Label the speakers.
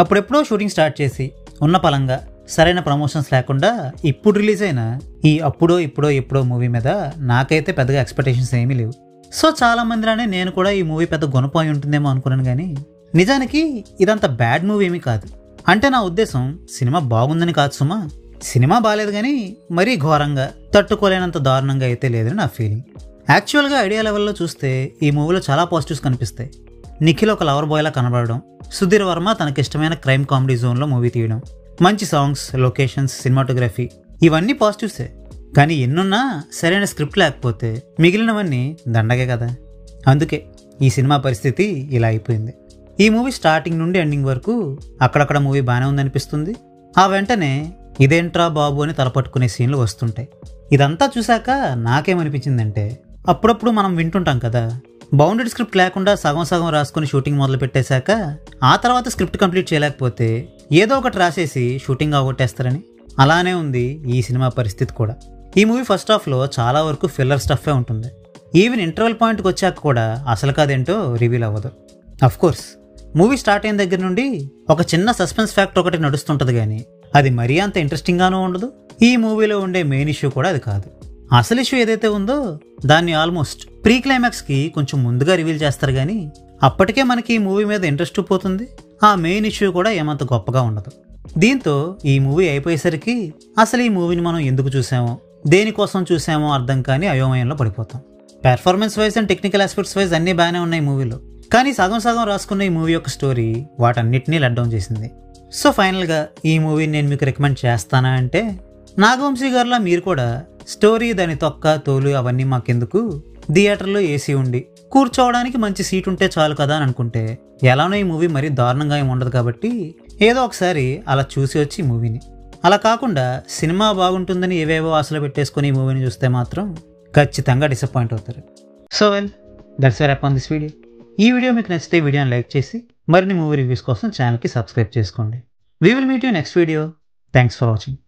Speaker 1: అప్పుడెప్పుడో shooting start చేసి ఉన్న పలంగా సరైన ప్రమోషన్స్ లేకుండా ఇప్పుడు రిలీజ్ అయిన ఈ అప్పుడో ఇప్పుడో ఎప్పుడో మూవీ మీద నాకైతే పెద్దగా ఎక్స్పెక్టేషన్స్ ఏమీ లేవు. సో చాలా మందిలానే నేను కూడా ఈ మూవీ పెద్ద గుణపోయి ఉంటుందేమో అనుకున్నాను. కానీ నిజానికి ఇదంత బ్యాడ్ మూవీ ఏమీ కాదు. అంటే నా ఉద్దేశం సినిమా బాగుందని కాదు సుమా, సినిమా బాగాలేదు కానీ మరీ ఘోరంగా తట్టుకోలేనంత దారుణంగా అయితే లేదని నా ఫీలింగ్. యాక్చువల్గా ఐడియా లెవెల్లో చూస్తే ఈ మూవీలో చాలా పాజిటివ్స్ కనిపిస్తాయి. నిఖిల్ ఒక లవర్ బాయ్లా కనబడడం, సుధీర్ వర్మ తనకిష్టమైన క్రైమ్ కామెడీ జోన్లో మూవీ తీయడం, మంచి సాంగ్స్, లొకేషన్స్, సినిమాటోగ్రఫీ ఇవన్నీ పాజిటివ్సే. కానీ ఎన్నున్నా సరైన స్క్రిప్ట్ లేకపోతే మిగిలినవన్నీ దండగే కదా. అందుకే ఈ సినిమా పరిస్థితి ఇలా అయిపోయింది. ఈ మూవీ స్టార్టింగ్ నుండి ఎండింగ్ వరకు అక్కడక్కడ మూవీ బాగానే ఉందనిపిస్తుంది. ఆ వెంటనే ఇదేంట్రా బాబు అని తలపట్టుకునే సీన్లు వస్తుంటాయి. ఇదంతా చూశాక నాకేమనిపించిందంటే, అప్పుడప్పుడు మనం వింటుంటాం కదా, బౌండెడ్ స్క్రిప్ట్ లేకుండా సగం సగం రాసుకుని షూటింగ్ మొదలు పెట్టేశాక ఆ తర్వాత స్క్రిప్ట్ కంప్లీట్ చేయలేకపోతే ఏదో ఒకటి రాసేసి షూటింగ్ అవగొట్టేస్తారని. అలానే ఉంది ఈ సినిమా పరిస్థితి కూడా. ఈ మూవీ ఫస్ట్ హాఫ్లో చాలా వరకు ఫిల్లర్ స్టఫే ఉంటుంది. ఈవెన్ ఇంటర్వెల్ పాయింట్కి వచ్చాక కూడా అసలు కాదేంటో రివీల్ అవ్వదు. అఫ్కోర్స్ మూవీ స్టార్ట్ అయిన దగ్గర నుండి ఒక చిన్న సస్పెన్స్ ఫ్యాక్టర్ ఒకటి నడుస్తుంటుంది, కానీ అది మరీ అంత ఇంట్రెస్టింగ్గానూ ఉండదు. ఈ మూవీలో ఉండే మెయిన్ ఇష్యూ కూడా అది కాదు. అసలు ఇష్యూ ఏదైతే ఉందో దాన్ని ఆల్మోస్ట్ ప్రీ క్లైమాక్స్కి కొంచెం ముందుగా రివీల్ చేస్తారు, కానీ అప్పటికే మనకి ఈ మూవీ మీద ఇంట్రెస్ట్ పోతుంది. ఆ మెయిన్ ఇష్యూ కూడా ఏమంత గొప్పగా ఉండదు. దీంతో ఈ మూవీ అయిపోయేసరికి అసలు ఈ మూవీని మనం ఎందుకు చూసామో, దేనికోసం చూసామో అర్థం కాని అయోమయంలో పడిపోతాం. Performance wise and technical aspects wise అన్నీ బాగానే ఉన్నాయి మూవీలో, కానీ సగం సగం రాసుకున్న ఈ మూవీ యొక్క స్టోరీ వాటన్నిటినీ లెట్ డౌన్ చేసింది. సో ఫైనల్గా ఈ మూవీని నేను మీకు రికమెండ్ చేస్తానా అంటే, నాగవంశీ గారిలా మీరు కూడా స్టోరీ, దాని తొక్క తోలు అవన్నీ మాకెందుకు, థియేటర్లో ఏసీ ఉండి కూర్చోవడానికి మంచి సీట్ ఉంటే చాలు కదా అని అనుకుంటే, ఎలానో ఈ మూవీ మరీ దారుణంగా ఏమి ఉండదు కాబట్టి ఏదో ఒకసారి అలా చూసి వచ్చి ఈ మూవీని, అలా కాకుండా సినిమా బాగుంటుందని ఏవేవో ఆశలు పెట్టేసుకొని ఈ మూవీని చూస్తే మాత్రం ఖచ్చితంగా డిసప్పాయింట్ అవుతారు. So well, that's a wrap on this video. ఈ వీడియో మీకు నచ్చితే వీడియోని లైక్ చేసి మరిన్ని మూవీ రివ్యూస్ కోసం ఛానల్కి సబ్స్క్రైబ్ చేసుకోండి. We will meet you next video. Thanks for watching.